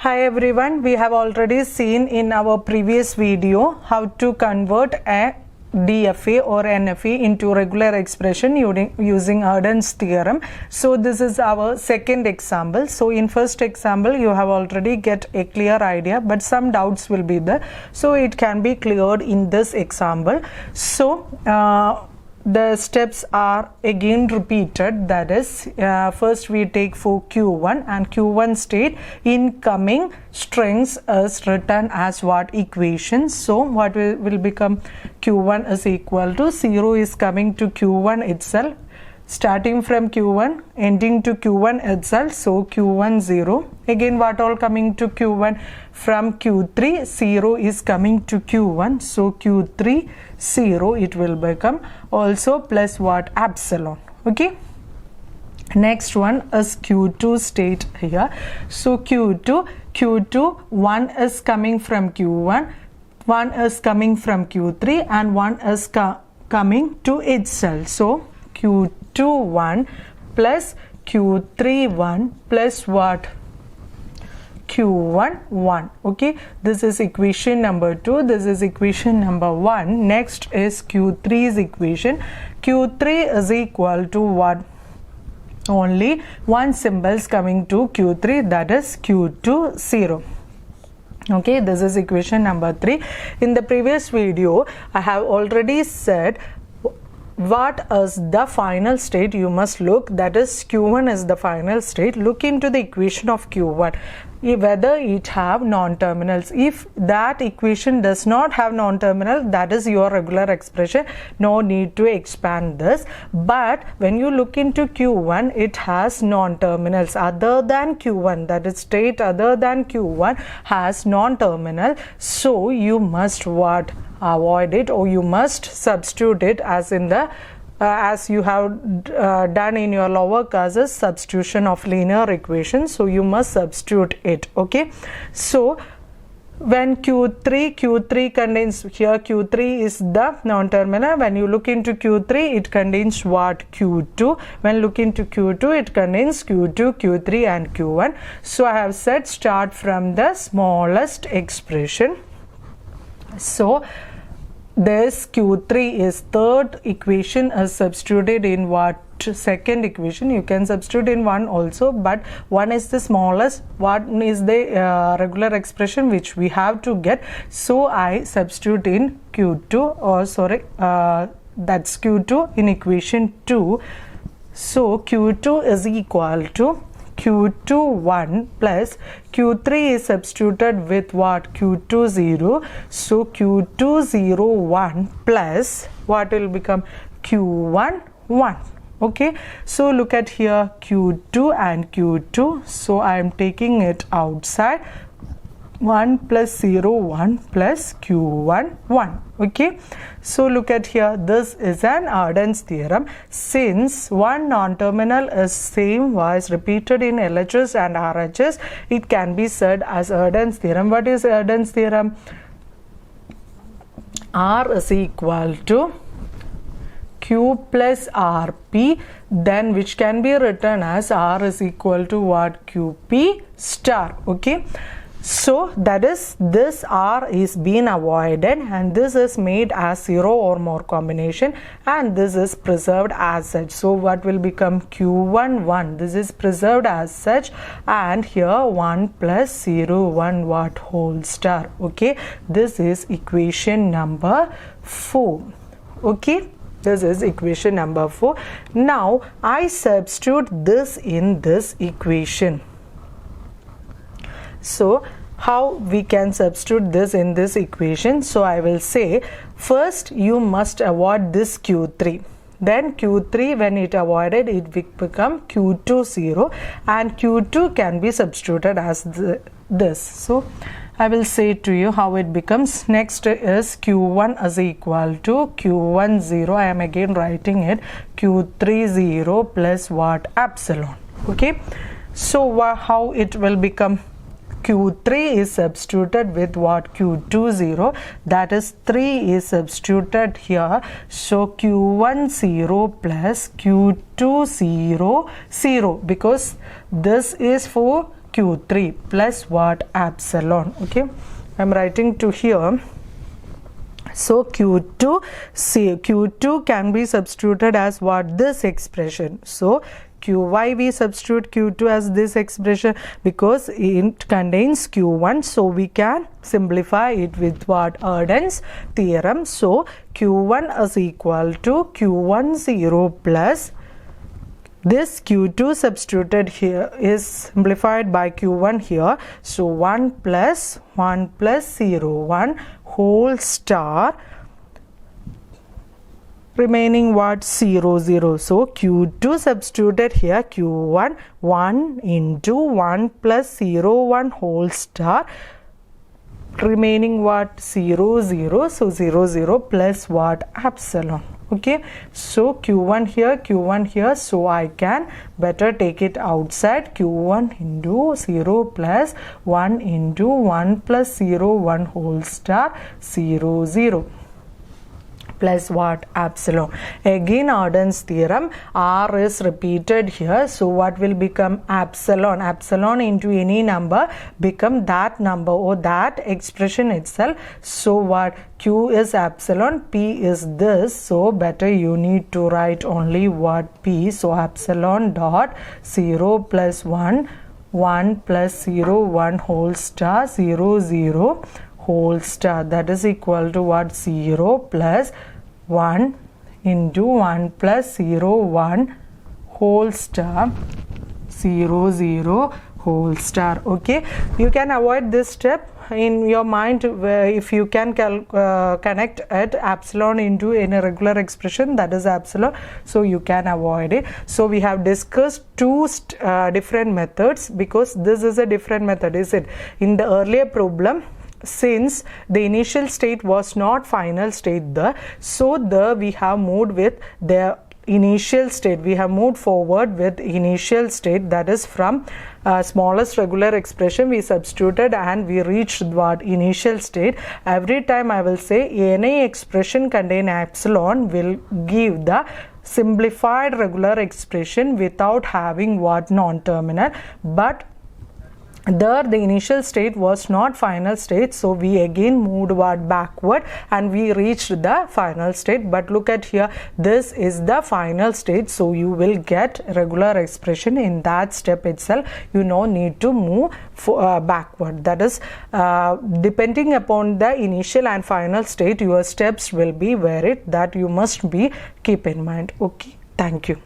Hi everyone, we have already seen in our previous video how to convert a DFA or NFA into regular expression using Arden's theorem. So this is our second example. So in first example you have already get a clear idea, but some doubts will be there. So it can be cleared in this example. So the steps are again repeated. That is, first we take for Q1, and Q1 state incoming strings is written as what equation. So what will become Q1 is equal to 0 is coming to Q1 itself, starting from Q1 ending to Q1 itself. So Q1 0. Again what all coming to Q1 from Q3, 0 is coming to Q1. So Q3 0 it will become also plus what epsilon. Okay, next one is Q2 state here. So Q2 1 is coming from Q1, 1 is coming from Q3, and 1 is coming to itself. So Q2 1 plus Q3 1 plus what Q1 1. Okay, this is equation number 2, this is equation number 1. Next is Q3's equation. Q3 is equal to what? Only one symbol is coming to Q3, that is Q2 0. Okay, this is equation number 3. In the previous video I have already said what is the final state you must look, that is Q1 is the final state. Look into the equation of Q1 whether it have non-terminals. If that equation does not have non-terminal, that is your regular expression, no need to expand this. But when you look into Q1, it has non-terminals other than Q1, that is state other than Q1 has non-terminal. So you must what? Avoid it, or you must substitute it as in the as you have done in your lower classes, substitution of linear equations. So you must substitute it. Okay, so when Q3 contains, here Q3 is the non-terminal. When you look into Q3, it contains what? Q2. When look into Q2, it contains Q2, Q3 and Q1. So I have said start from the smallest expression. So this Q3 is third equation is substituted in what? Second equation. You can substitute in one also, but one is the smallest, one is the regular expression which we have to get. So I substitute in Q2, or sorry, that's Q2 in equation 2. So Q2 is equal to Q2 1 plus Q3 is substituted with what? Q2 0. So Q2 0 1 plus what will become? Q1 1. Okay, so look at here Q2 and Q2. So I am taking it outside. 1 plus 0 1 plus Q1 1. Okay, so look at here, this is an Arden's theorem. Since one non-terminal is same was repeated in LHS and RHS, it can be said as Arden's theorem. What is Arden's theorem? R is equal to Q plus RP, then which can be written as R is equal to what? QP star. Okay, so that is, this R is being avoided and this is made as 0 or more combination, and this is preserved as such. So what will become? Q1 1, this is preserved as such, and here 1 plus 0 1 what? Whole star. Okay, this is equation number 4. Okay, this is equation number 4. Now I substitute this in this equation. So how we can substitute this in this equation? So I will say first you must avoid this Q3. Then Q3, when it avoided, it will become Q2 0, and Q2 can be substituted as this. So I will say to you how it becomes. Next is Q1 is equal to Q1 0. I am again writing it, Q3 0 plus what? Epsilon. Okay, so how it will become? Q3 is substituted with what? Q2 0, that is 3 is substituted here. So Q1 0 plus Q2 0 0, because this is for Q3 plus what? Epsilon. Okay, I'm writing to here. So Q2 can be substituted as what? This expression. So Qy, we substitute Q2 as this expression because it contains Q1, so we can simplify it with what? Arden's theorem. So Q1 is equal to Q10 plus this Q2 substituted here is simplified by Q1 here, so 1 plus 0 1 whole star remaining what? 0 0. So Q2 substituted here, Q1 1 into 1 plus 0 1 whole star remaining what? 0 0. So 0 0 plus what? Epsilon. Okay, so Q1 here, so I can better take it outside. Q1 into 0 plus 1 into 1 plus 0 1 whole star 0 0 plus what? Epsilon. Again Arden's theorem, R is repeated here, so what will become? Epsilon. Epsilon into any number become that number or that expression itself. So what? Q is epsilon, P is this, so better you need to write only what? P. So epsilon dot 0 plus 1 1 plus 0 1 whole star 0 0 whole star, that is equal to what? 0 plus 1 into 1 plus 0 1 whole star 0 0 whole star. Okay, you can avoid this step in your mind if you can connect it epsilon into any regular expression, that is epsilon, so you can avoid it. So we have discussed two different methods because this is a different method, is it? In the earlier problem, since the initial state was not final state there, so we have moved with the initial state, we have moved forward with initial state, that is from smallest regular expression we substituted and we reached what? Initial state. Every time I will say any expression contain epsilon will give the simplified regular expression without having what? Non-terminal, but there the initial state was not final state, so we again moved what? Backward and we reached the final state. But look at here, this is the final state, so you will get regular expression in that step itself. You now need to move backward, that is depending upon the initial and final state, your steps will be varied, that you must be keep in mind. Okay, thank you.